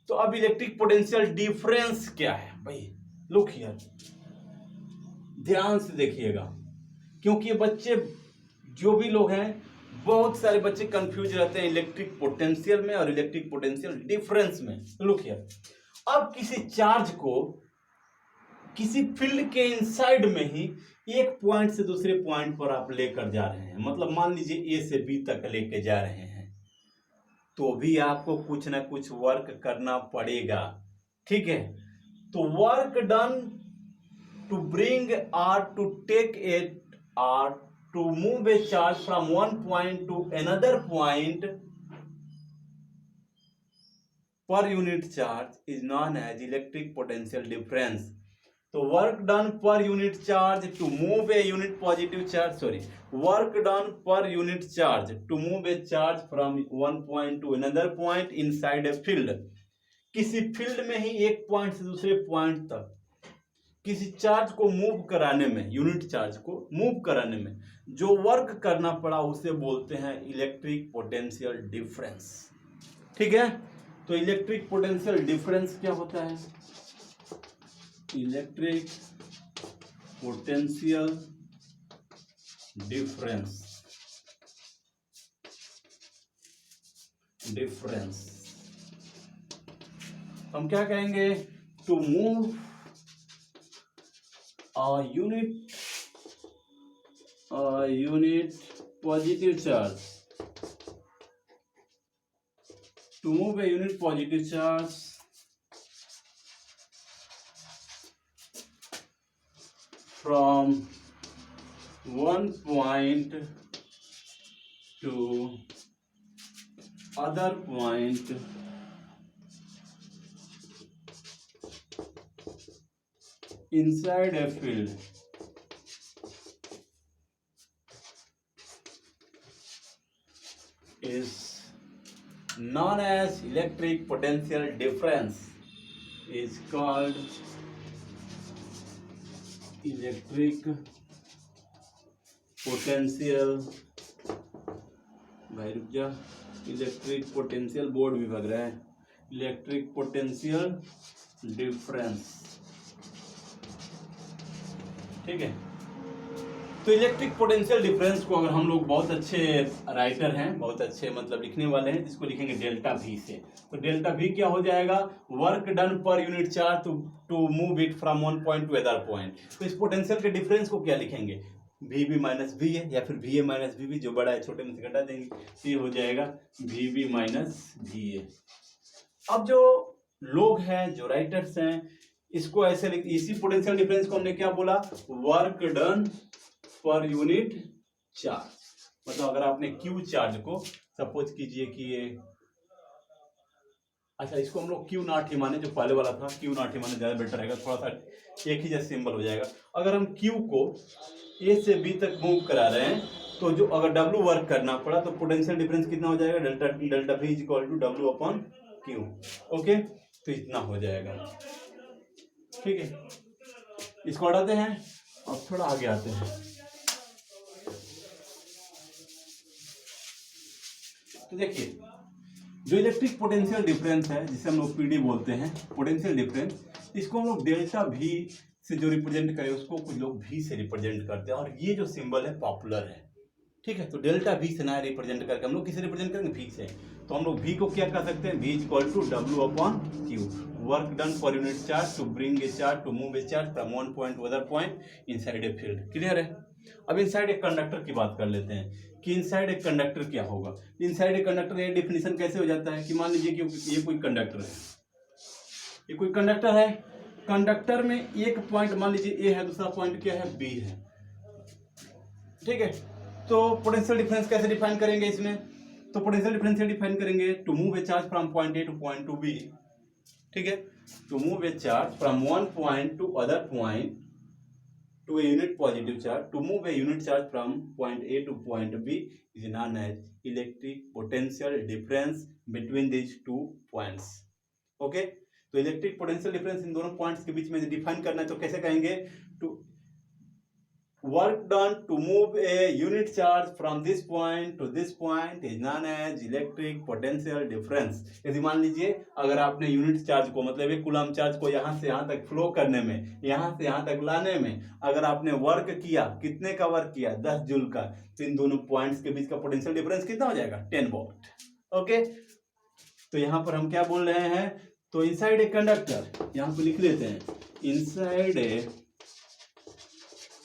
तो अब इलेक्ट्रिक पोटेंशियल डिफरेंस क्या है भाई, लुक हियर, ध्यान से देखिएगा, क्योंकि बच्चे जो भी लोग हैं, बहुत सारे बच्चे कंफ्यूज रहते हैं इलेक्ट्रिक पोटेंशियल में और इलेक्ट्रिक पोटेंशियल डिफरेंस में। लुक हियर, अब किसी चार्ज को किसी फील्ड के इनसाइड में ही एक पॉइंट से दूसरे पॉइंट पर आप लेकर जा रहे हैं, मतलब मान लीजिए A से B तक लेके जा रहे हैं, तो भी आपको कुछ ना कुछ वर्क करना पड़ेगा। ठीक है, तो work done to bring or to take it or to move a charge from one point to another point per unit charge is known as electric potential difference. तो work done per unit charge to move a unit positive charge, work done per unit charge to move a charge from one point to another point inside a field. किसी फील्ड में ही एक पॉइंट से दूसरे पॉइंट तक किसी चार्ज को मूव कराने में, यूनिट चार्ज को मूव कराने में जो वर्क करना पड़ा, उसे बोलते हैं इलेक्ट्रिक पोटेंशियल डिफरेंस। ठीक है, तो इलेक्ट्रिक पोटेंशियल डिफरेंस क्या होता है? इलेक्ट्रिक पोटेंशियल डिफरेंस हम क्या कहेंगे? To move a unit positive charge, to move a unit positive charge from one point to other point inside a field is known as electric potential difference, is called electric potential, भाई रुक जा, इलेक्ट्रिक पोटेंशियल बोर्ड भी बग रहा है, इलेक्ट्रिक पोटेंशियल डिफरेंस। ठीक है, तो इलेक्ट्रिक पोटेंशियल डिफरेंस को अगर हम लोग बहुत अच्छे राइटर हैं, बहुत अच्छे मतलब लिखने वाले हैं, जिसको लिखेंगे डेल्टा भी से, तो डेल्टा भी क्या हो जाएगा? Work done per unit charge to move it from one point to other point. तो इस पोटेंशियल के डिफरेंस को क्या लिखेंगे? वी बी माइनस वी है, या फिर V A minus V B, जो बड़ा है छोटे में से घटा देंगे, ये हो जाएगा V B minus V A. अब जो लोग हैं, जो राइटर्स हैं, इसको ऐसे लिख, इसी पोटेंशियल डिफरेंस को हमने क्या बोला? Work done per unit charge. मतलब अगर आपने क्यू चार्ज को सपोज कीजिए कि ये, अच्छा इसको हम लोग क्यू नॉट ही माने, जो पहले वाला था क्यू नॉट ही माने, ज्यादा बेटर रहेगा, थोड़ा सा एक ही जैसा सिंबल हो जाएगा। अगर हम क्यू को ए से बी तक मूव करा रहे हैं, तो जो अगर डब्ल्यू वर्क करना पड़ा तो पोटेंशियल डिफरेंस कितना हो जाएगा? Delta V is equal to W upon Q. Okay, तो इतना हो जाएगा। ठीक है, इसको हटाते हैं, अब थोड़ा आगे आते हैं। तो देखिए, जो इलेक्ट्रिक पोटेंशियल डिफरेंस है, जिसे हम लोग पीडी बोलते हैं, पोटेंशियल डिफरेंस, इसको हम लोग डेल्टा V से जो रिप्रेजेंट करें, उसको कुछ लोग V से रिप्रेजेंट करते हैं, और ये जो सिंबल है पॉपुलर है। ठीक है, तो डेल्टा V से ना रिप्रेजेंट करके हम लोग किसे रिप्रेजेंट करेंगे? V से। तो हम लोग V को क्या कर सकते हैं? V is equal to W upon Q, work done per unit charge to bring a charge to move a charge from one point to other point inside a field. Clear है? अब इनसाइड एक कंडक्टर की बात कर लेते हैं कि इनसाइड एक कंडक्टर क्या होगा। इनसाइड एक कंडक्टर, ये डिफिनीशन कैसे हो जाता है कि मान लीजिए कि ये कोई कंडक्टर है, ये कोई कंडक्टर है, कंडक्टर में एक पॉइंट मान लीजिए ए है, दूसरा पॉइंट क्या है? बी है। ठीक है, तो पोटेंशियल डिफरेंस कैसे डिफाइन करेंगे इसमें? तो पोटेंशियल डिफरेंस डिफाइन करेंगे to move a charge from point A to point to B. ठीक है, to move a charge from one point to other point to a unit positive charge, to move a unit charge from point A to point B is known as electric potential difference between these two points. Okay, तो इलेक्ट्रिक पोटेंशियल डिफरेंस इन दोनों पॉइंट्स के बीच में डिफाइन करना है, तो कैसे कहेंगे? To work done to move a unit charge from this point to this point is known as electric potential difference. यदि मान लीजिए अगर आपने यूनिट चार्ज को, मतलब एक कूलम चार्ज को यहाँ से यहाँ तक फ्लो करने में, यहाँ से यहाँ तक लाने में, अगर आपने वर्क किया, कितने का वर्क किया? 10 जूल का, तो इन दोनों पॉइंट्स के बीच का पोटेंशियल डिफरेंस कितना हो जाएगा? 10 वोल्ट। ओके, तो यहाँ पर हम क्या बोल रहे हैं? तो इनसाइड ए कंडक्टर, यहाँ पे लिख लेते हैं, inside a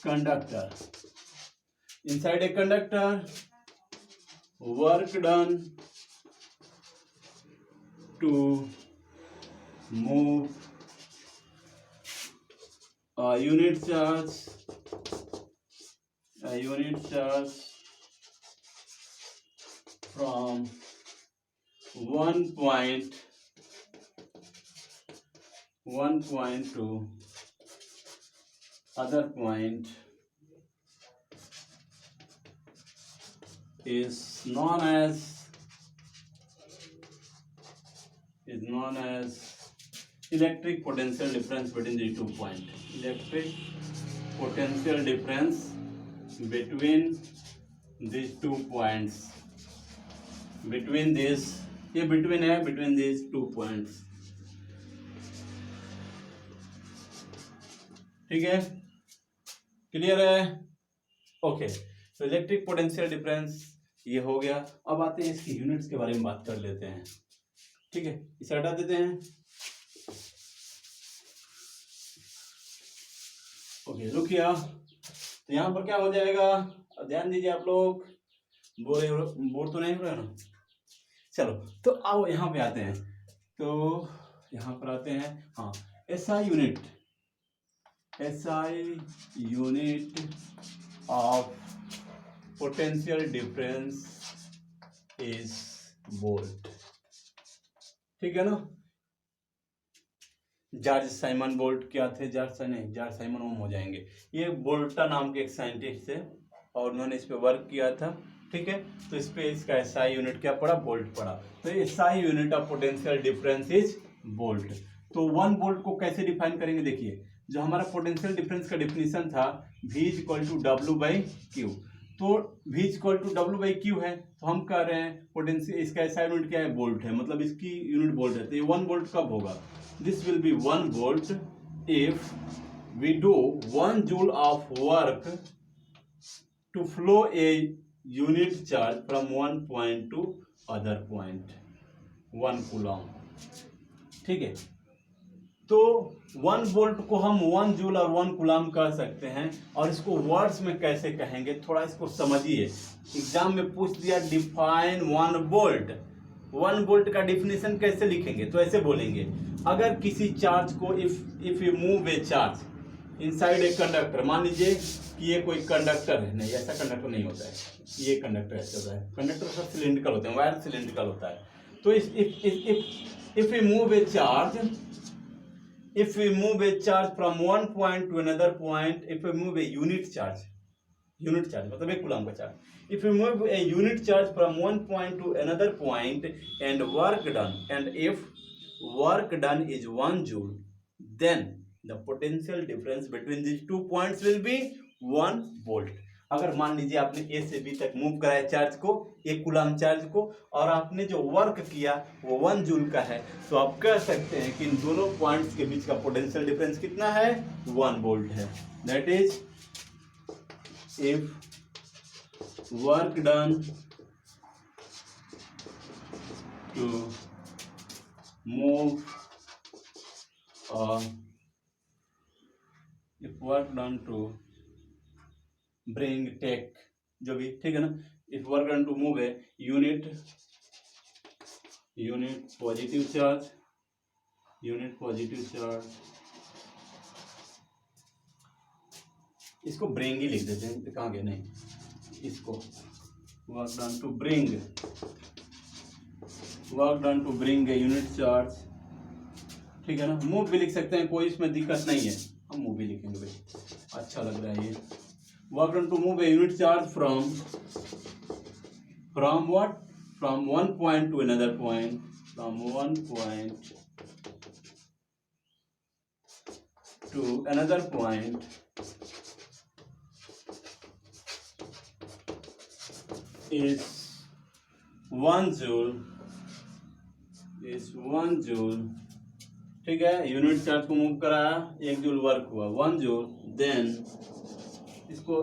conductor, inside a conductor, work done to move a unit charge from one point to other point is known as electric potential difference between the 2 points. Electric potential difference between these 2 points, between these ये बिटवीन है, बिटवीन दिस 2 पॉइंट्स, ठीक है, क्लियर है, ओके। तो इलेक्ट्रिक पोटेंशियल डिफरेंस ये हो गया। अब आते हैं इसकी यूनिट्स के बारे में बात कर लेते हैं, ठीक है, इसे हटा देते हैं, ओके। लुक हियर, तो यहाँ पर क्या हो जाएगा, ध्यान दीजिए आप लोग, बोर तो नहीं हो रहा ना, चलो तो आओ यहाँ पे आते हैं, तो यहाँ पर आते हैं, हाँ, SI unit, SI unit of potential difference is volt, ठीक है ना। जॉर्ज साइमन बोल्ट क्या थे, जॉर्ज साइमन ओम हो जाएंगे। ये बोल्टा नाम के एक साइंटिस्ट थे और उन्होंने इस पे वर्क किया था, ठीक है। तो इस पे इसका एसआई यूनिट क्या पड़ा, बोल्ट पड़ा। तो SI unit of potential difference is volt. तो 1 वोल्ट को कैसे डिफाइन करेंगे, देखिए जो हमारा पोटेंशियल डिफरेंस का डिफिनीशन था V इक्वल टू W/Q, तो V इक्वल टू W/Q है, तो हम कह रहे हैं पोटेंशियल, इसका एसआई यूनिट क्या है, वोल्ट है, मतलब इसकी यूनिट वोल्ट है। तो ये 1 वोल्ट कब होगा, this will be 1 volt if we do 1 joule of work to flow a unit charge from 1 point to other point, 1 coulomb, ठीक है। तो 1 वोल्ट को हम 1 जूल और 1 कूलम कह सकते हैं। और इसको वर्ड्स में कैसे कहेंगे, थोड़ा इसको समझिए, एग्जाम में पूछ दिया डिफाइन 1 वोल्ट, 1 वोल्ट का डिफिनेशन कैसे लिखेंगे, तो ऐसे बोलेंगे, अगर किसी चार्ज को if you move a charge inside a conductor, मान लीजिए कि ये कोई कंडक्टर है, नहीं ऐसा कंडक्टर नहीं होता है, ये कंडक्टर ऐसा होता है, कंडक्टर सब सिलेंड्रिकल होते हैं, वायर सिलेंड्रिकल होता है। तो if you move a charge, if we move a charge from one point to another point, if we move a unit charge मतलब एक कूलम का charge, if we move a unit charge from one point to another point and work done, and if work done is 1 joule, then the potential difference between these 2 points will be 1 volt। अगर मान लीजिए आपने ए से बी तक मूव कराया चार्ज को, एक कूलम चार्ज को, और आपने जो वर्क किया वो 1 जूल का है, तो आप कह सकते हैं कि इन दोनों पॉइंट्स के बीच का पोटेंशियल डिफरेंस कितना है, 1 वोल्ट है। That is if work done to move if work done to bring take, जो भी, ठीक है ना, if work done to move a unit positive charge, इसको ब्रिंग ही लिख देते हैं, कहाँ गए, नहीं, इसको work done to bring a unit charge, ठीक है ना। मूव भी लिख सकते हैं, कोई इसमें दिक्कत नहीं है, हम मूव भी लिखेंगे भाई, अच्छा लग रहा है ये। Work done to move a unit charge from what? From one point to another point. From one point to another point is 1 joule. ठीक है, यूनिट चार्ज को मूव कराया, 1 जूल वर्क हुआ, 1 जूल, देन इसको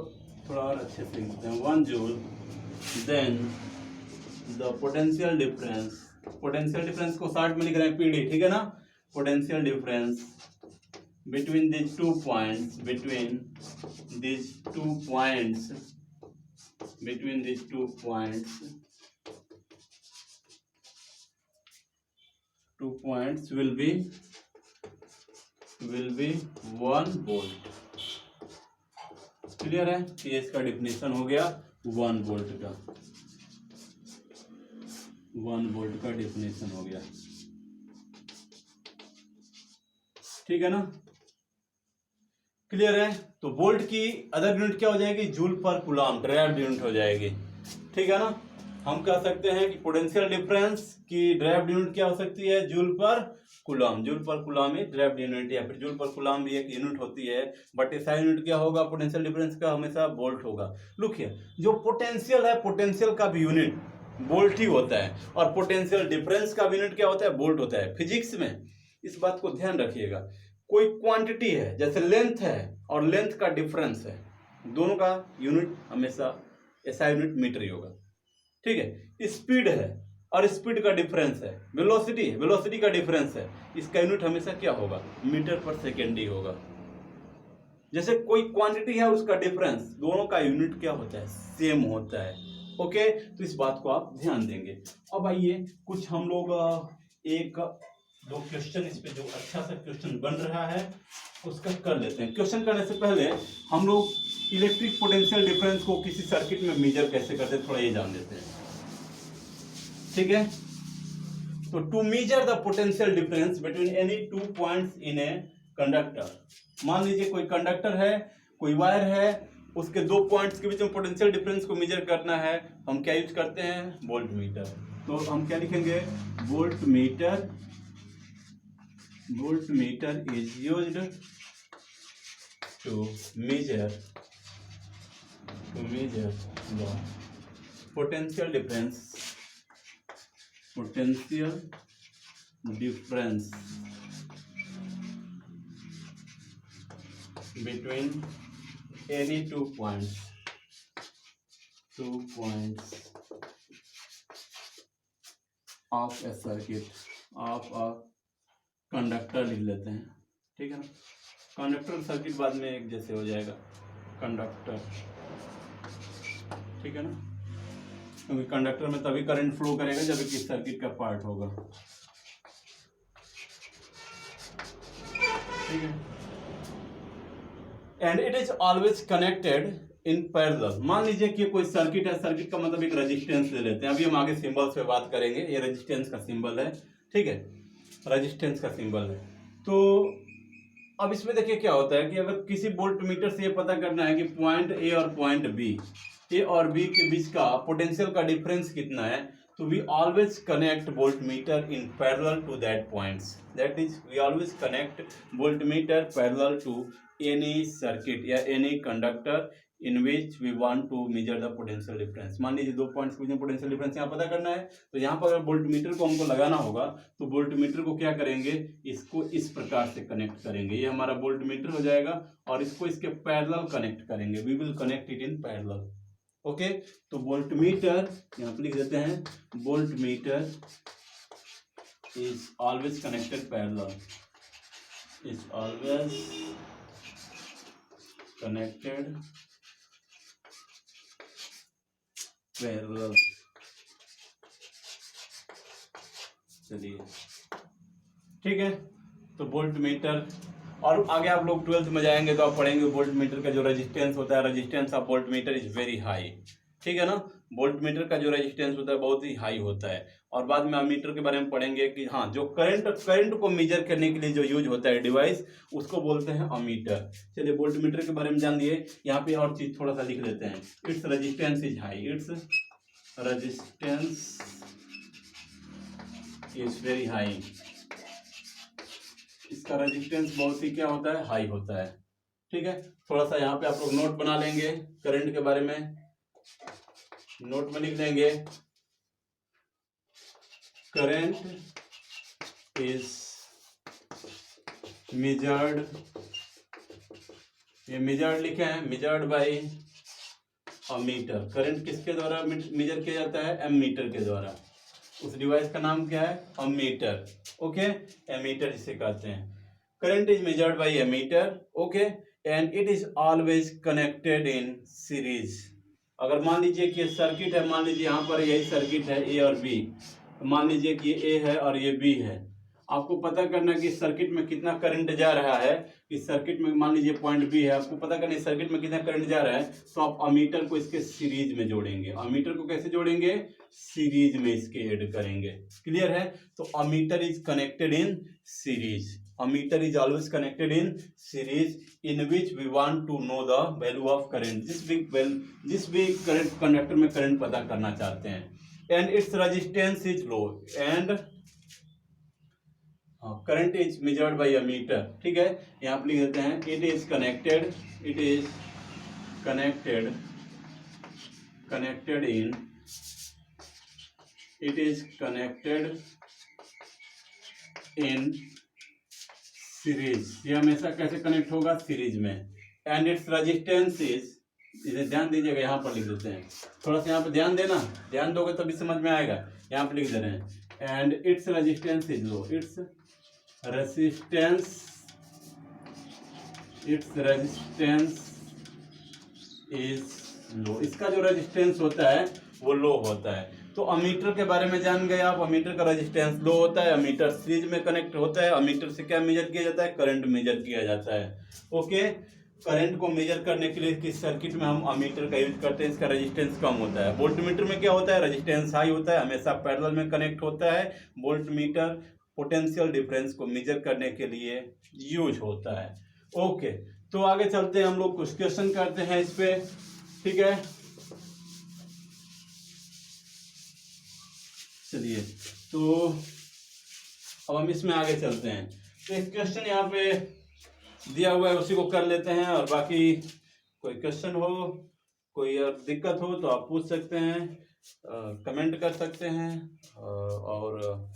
थोड़ा और अच्छे से लिखते हैं, 1 joule, then the potential difference को शॉर्ट में लिख रहे हैं पीडी, ठीक है ना, potential difference between these two points will be 1 volt. Clear है, ये इसका डिफिनेशन हो गया 1 वोल्ट का, 1 वोल्ट का डिफिनेशन हो गया, ठीक है ना, क्लियर है। तो वोल्ट की अदर यूनिट क्या हो जाएगी, जूल पर कूलम, ड्राइव्ड यूनिट हो जाएगी, ठीक है ना। हम कह सकते हैं कि पोटेंशियल डिफरेंस की ड्राइव्ड यूनिट क्या हो सकती है, जूल पर कूलम ही ड्राइव्ड यूनिट, या फिर जूल पर कूलम भी एक यूनिट होती है, बट एसआई यूनिट क्या होगा पोटेंशियल डिफरेंस का, हमेशा वोल्ट होगा। लुक हियर, जो पोटेंशियल है, पोटेंशियल का भी यूनिट वोल्ट ही होता है, और पोटेंशियल डिफरेंस का यूनिट क्या होता है? वोल्ट होता है। फिजिक्स में इस बात को ध्यान रखिएगा, कोई क्वांटिटी है जैसे लेंथ है और लेंथ का डिफरेंस है, दोनों का यूनिट हमेशा ऐसा यूनिट मीटर ही होगा, ठीक है। स्पीड है और स्पीड का डिफरेंस है, वेलोसिटी है, वेलोसिटी का डिफरेंस है, इसका यूनिट हमेशा क्या होगा? मीटर पर सेकेंड ही होगा। जैसे कोई क्वांटिटी है उसका डिफरेंस, दोनों का यूनिट क्या होता है? सेम होता है। ओके, तो इस बात को आप ध्यान देंगे। अब आइए कुछ हम लोग एक दो क्वेश्चन इस पे जो अच्छा सा क्वेश्चन बन रहा है उसका कर लेते हैं। क्वेश्चन करने से पहले हम लोग इलेक्ट्रिक पोटेंशियल डिफरेंस को किसी सर्किट में मेजर कैसे करते हैं थोड़ा ये जान लेते हैं, ठीक है। तो to measure the potential difference between any two points in a conductor, मान लीजिए कोई कंडक्टर है, कोई वायर है, उसके दो पॉइंट्स के बीच में पोटेंशियल डिफरेंस को मेजर करना है, हम क्या यूज करते हैं? Volt meter. तो हम क्या लिखेंगे? Volt meter, volt meter is used to measure the potential difference between any two points of a circuit of a conductor लिख लेते हैं, ठीक है ना। कंडक्टर सर्किट बाद में एक जैसे हो जाएगा कंडक्टर, ठीक है ना, क्योंकि कंडक्टर में तभी करंट फ्लो करेगा जब किस सर्किट का पार्ट होगा, ठीक है। And it is always connected in parallel. मान लीजिए कि कोई सर्किट है, सर्किट का मतलब एक रेजिस्टेंस ले लेते हैं, अभी हम आगे सिंबल्स पे बात करेंगे। ये रेजिस्टेंस का सिंबल है, ठीक है, रेजिस्टेंस का सिंबल है। तो अब इसमें देखिए क्या होता है कि अगर किसी वोल्ट मीटर से ये पता करना है कि पॉइंट ए और पॉइंट बी, ए और बी के बीच का पोटेंशियल का डिफरेंस कितना है, तो we always connect voltmeter in parallel to that points, that is we always connect voltmeter parallel to any circuit या any conductor in which we want to measure the potential difference. मान लीजिए दो पॉइंट्स के बीच में पोटेंशियल डिफरेंस यहाँ पता करना है, तो यहाँ पर अगर वोल्ट मीटर को हमको लगाना होगा तो वोल्ट मीटर को क्या करेंगे? इसको इस प्रकार से कनेक्ट करेंगे, ये हमारा वोल्ट मीटर हो जाएगा, और इसको इसके पैरेलल कनेक्ट करेंगे, we will connect it in parallel. Okay, तो वोल्ट मीटर यहाँ पर लिख देते हैं, volt meter is always connected parallel, is always connected parallel. चलिए ठीक है, तो वोल्ट मीटर, और आगे आप लोग 12th में जाएंगे तो आप पढ़ेंगे वोल्ट मीटर का जो रेजिस्टेंस होता है, resistance of volt meter is very high, ठीक है ना। वोल्ट मीटर का जो रेजिस्टेंस होता है बहुत ही हाई होता है। और बाद में अमीटर के बारे में पढ़ेंगे कि हाँ, जो करंट को मेजर करने के लिए जो यूज होता है डिवाइस, उसको बोलते हैं अमीटर। चलिए वोल्ट मीटर के बारे में जान लिए। यहाँ पे और चीज थोड़ा सा लिख लेते हैं, its resistance is high, its resistance is very high, इसका रेजिस्टेंस बहुत ही क्या होता है? हाई होता है, ठीक है। थोड़ा सा यहाँ पे आप लोग नोट बना लेंगे, करंट के बारे में नोट में लिख लेंगे, करंट इज मेजर्ड, ये मेजर्ड लिखे हैं, मेजर्ड बाय अमीटर। करंट किसके द्वारा मेजर किया जाता है? एमीटर के द्वारा। उस डिवाइस का नाम क्या है? अमीटर। ओके, एमीटर जिसे कहते हैं। Current is measured by ammeter, okay, and it is always connected in series. अगर मान लीजिए कि सर्किट है, मान लीजिए यहाँ पर यही सर्किट है ए और बी, मान लीजिए कि ये ए है और ये बी है, आपको पता करना है कि सर्किट में कितना करंट जा रहा है। इस सर्किट में मान लीजिए पॉइंट बी है, आपको पता करना है सर्किट में कितना करंट जा रहा है, तो आप अमीटर को इसके सीरीज में जोड़ेंगे। अमीटर को कैसे जोड़ेंगे? सीरीज में इसके ऐड करेंगे। क्लियर है? तो ammeter is connected in series, ammeter is always connected in series in which we want to know the value of current, जिस भी करंट कंडक्टर में करंट पता करना चाहते हैं, and its resistance is low, and current is measured bye ammeter, ठीक है। यहाँ पर लिख देते हैं, it is connected in it is connected in series, ये हमेशा कैसे कनेक्ट होगा, सीरीज में, एंड इट्स रेजिस्टेंस इज, इसे ध्यान दीजिएगा, यहाँ पर लिख देते हैं, थोड़ा सा यहाँ पर ध्यान देना, ध्यान दोगे तभी समझ में आएगा, यहाँ पर लिख दे रहे हैं, and its resistance is low, its resistance is low, इसका जो रेजिस्टेंस होता है वो लो होता है। तो अमीटर के बारे में जान गए आप, अमीटर का रेजिस्टेंस लो होता है, अमीटर सीरीज में कनेक्ट होता है, अमीटर से क्या मेजर किया जाता है, करंट मेजर किया जाता है। ओके, करंट को मेजर करने के लिए किस सर्किट में हम अमीटर का यूज करते हैं, इसका रेजिस्टेंस कम होता है। वोल्टमीटर में क्या होता है, रेजिस्टेंस हाई होता है, हमेशा पैरेलल में कनेक्ट होता है। वोल्टमीटर पोटेंशियल डिफरेंस को मेजर करने के लिए यूज होता है। ओके, तो आगे चलते हैं, हम लोग कुछ क्वेश्चन करते हैं इस पे, ठीक है। चलिए, तो अब हम इसमें आगे चलते हैं। तो एक क्वेश्चन यहाँ पे दिया हुआ है, उसी को कर लेते हैं, और बाकी कोई क्वेश्चन हो, कोई दिक्कत हो तो आप पूछ सकते हैं, कमेंट कर सकते हैं, और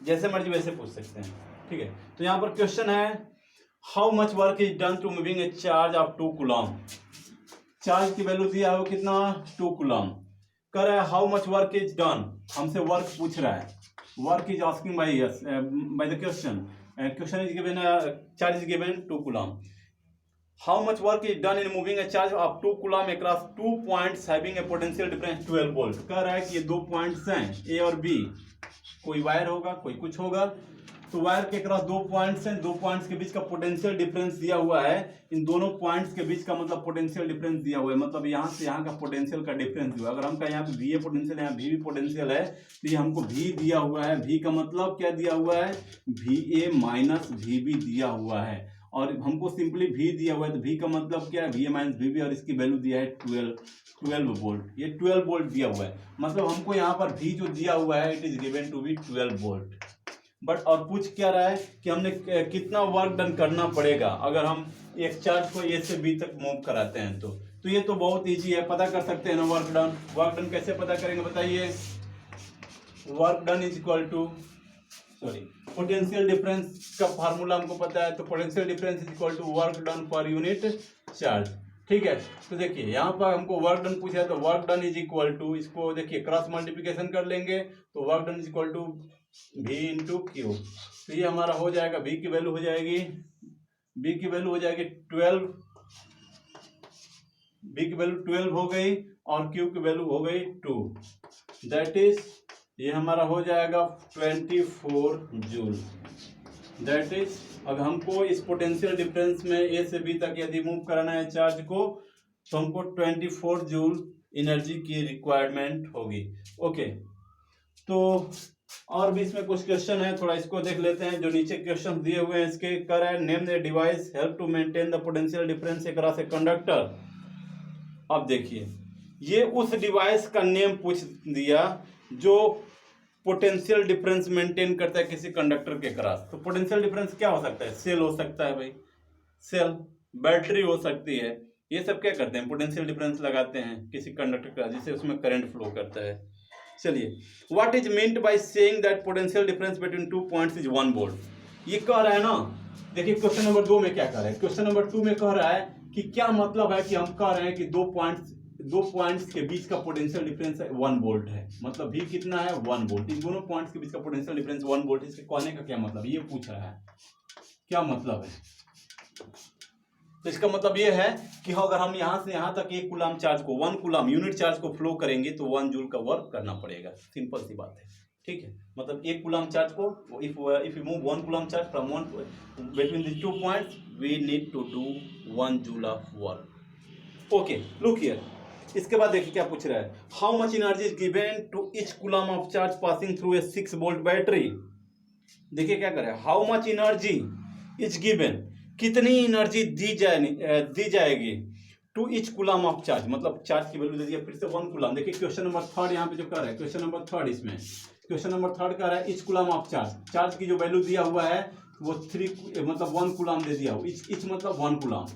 जैसे मर्जी वैसे पूछ सकते हैं, ठीक है। तो यहाँ पर क्वेश्चन है, how much work is done to moving a charge of 2 coulomb. Charge की वैल्यू दिया है वो कितना, 2 कूलम। कर रहा है how much work is done, हमसे वर्क पूछ रहा है, work is asking by the question, question is given, charge is given 2 coulomb. How much work is done in moving a charge of 2 coulomb across 2 points having a potential difference 12 volt. कह रहा है कि ये 2 पॉइंट्स हैं, ए और बी, कोई वायर होगा, कोई कुछ होगा, तो वायर के क्रॉस 2 पॉइंट्स हैं, 2 पॉइंट्स के बीच का पोटेंशियल डिफरेंस दिया हुआ है। इन दोनों पॉइंट्स के बीच का मतलब पोटेंशियल डिफरेंस दिया हुआ है, मतलब यहाँ से यहाँ का पोटेंशियल का डिफरेंस दिया हुआ है। अगर हम कहें यहाँ पे वी ए पोटेंशियल है, यहाँ वी भी पोटेंशियल है, तो ये हमको वी दिया हुआ है। वी का मतलब क्या दिया हुआ है, V A minus V B दिया हुआ है, और हमको सिंपली वी दिया हुआ है, तो वी का मतलब क्या है, V A minus V B, और इसकी वैल्यू दिया है 12 वोल्ट। ये 12 वोल्ट दिया हुआ है, मतलब हमको यहाँ पर वी जो दिया हुआ है, it is given to be 12 volt. But और पूछ क्या रहा है कि हमने कितना वर्क डन करना पड़ेगा अगर हम एक चार्ज को ए से बी तक मूव कराते हैं। तो ये तो बहुत इजी है, पता कर सकते हैं ना वर्क डन। वर्क डन कैसे पता करेंगे बताइए, work done is equal to, sorry, potential difference का फार्मूला हमको पता है, तो potential difference is equal to work done per unit charge, ठीक है। तो देखिए यहाँ पर हमको वर्क डन पूछा है, तो work done is equal to, इसको देखिए क्रॉस मल्टीप्लिकेशन कर लेंगे, तो work done is equal to V into Q. तो ये हमारा हो जाएगा, V की वैल्यू हो जाएगी, V की वैल्यू हो जाएगी 12, V की वैल्यू 12 हो गई, और Q की वैल्यू हो गई 2, दैट इज, ये हमारा हो जाएगा 24 जूल। दैट इज, अब हमको इस पोटेंशियल डिफरेंस में ए से बी तक यदि मूव कराना है चार्ज को, तो हमको 24 जूल एनर्जी की रिक्वायरमेंट होगी। ओके, तो और भी इसमें कुछ क्वेश्चन है, थोड़ा इसको देख लेते हैं। जो नीचे क्वेश्चन दिए हुए हैं इसके, कर है name the device help to maintain the potential difference across a conductor. अब देखिए, ये उस डिवाइस का नेम पूछ दिया जो पोटेंशियल डिफरेंस मेंटेन करता है किसी कंडक्टर के क्रॉस। तो पोटेंशियल डिफरेंस क्या हो सकता है, सेल हो सकता है भाई, सेल, बैटरी हो सकती है, ये सब क्या करते हैं, पोटेंशियल डिफरेंस लगाते हैं किसी कंडक्टर का, जिससे उसमें करंट फ्लो करता है। चलिए, what is meant by saying that potential difference between 2 points is 1 volt. ये कह रहा है ना, देखिए क्वेश्चन नंबर 2 में क्या कह रहा है, क्वेश्चन नंबर 2 में कह रहा है कि क्या मतलब है कि हम कह रहे हैं कि 2 पॉइंट्स के बीच का पोटेंशियल डिफरेंस 1 वोल्ट है, मतलब भी कितना है, 1 वोल्ट। इन दोनों पॉइंट्स के बीच का पोटेंशियल डिफरेंस 1 वोल्ट, इसके कहने का क्या मतलब, ये पूछ रहा है, क्या मतलब है। तो इसका मतलब ये है कि अगर हम यहाँ से यहाँ तक 1 कूलम चार्ज को, 1 कूलम यूनिट चार्ज को फ्लो करेंगे तो 1 जूल का वर्क करना पड़ेगा, सिंपल सी बात है, ठीक है। मतलब 1 कूलम चार्ज को, if you move 1 coulomb charge from one between the 2 points, we need to do 1 joule of work. Okay, look here, इसके बाद देखिए क्या पूछ रहा है, how much energy is given to each coulomb of charge passing through a 6 volt battery. देखिए क्या करे, how much energy is given, कितनी एनर्जी दी जाएगी to each coulomb of charge, मतलब चार्ज की वैल्यू दे दिया, फिर से 1 कूलम। देखिए क्वेश्चन नंबर 3 यहाँ पे जो कर रहा है, क्वेश्चन नंबर 3, इसमें क्वेश्चन नंबर 3 कर रहा है each coulomb of charge, charge की जो वैल्यू दिया हुआ है वो 3, मतलब 1 कूलम दे दिया हो, ईच मतलब 1 कूलम।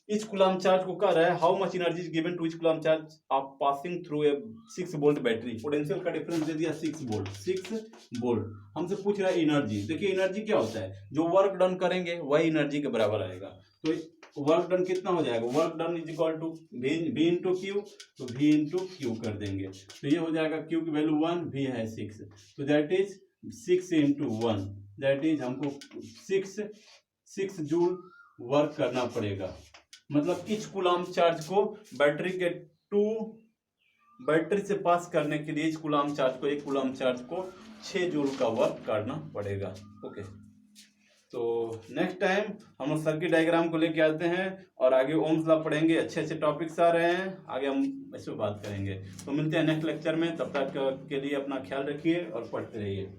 इच कूलम चार्ज को कह रहा है how much energy is given to each coulomb charge of passing through a 6 volt battery. Potential का डिफरेंस दे दिया 6 वोल्ट। हमसे पूछ रहा है एनर्जी। देखिए एनर्जी क्या होता है, जो वर्क डन करेंगे वही एनर्जी के बराबर आएगा। तो वर्क डन कितना हो जाएगा, work done is equal to V into Q, तो वी इंटू क्यू कर देंगे। तो ये हो जाएगा क्यू की वैल्यू 1, वी है 6, तो that is 6 into 1, that is हमको 6 जूल वर्क करना पड़ेगा। मतलब इच कूलम चार्ज को बैटरी के 2 बैटरी से पास करने के लिए इच कूलम चार्ज को, एक कूलम चार्ज को 6 जूल का वर्क करना पड़ेगा। ओके, तो नेक्स्ट टाइम हम लोग सर्किट डायग्राम को लेके आते हैं और आगे ओम्स लॉ पढ़ेंगे। अच्छे अच्छे टॉपिक्स आ रहे हैं, आगे हम इस पर बात करेंगे। तो मिलते हैं नेक्स्ट लेक्चर में, तब तक के लिए अपना ख्याल रखिए और पढ़ते रहिए।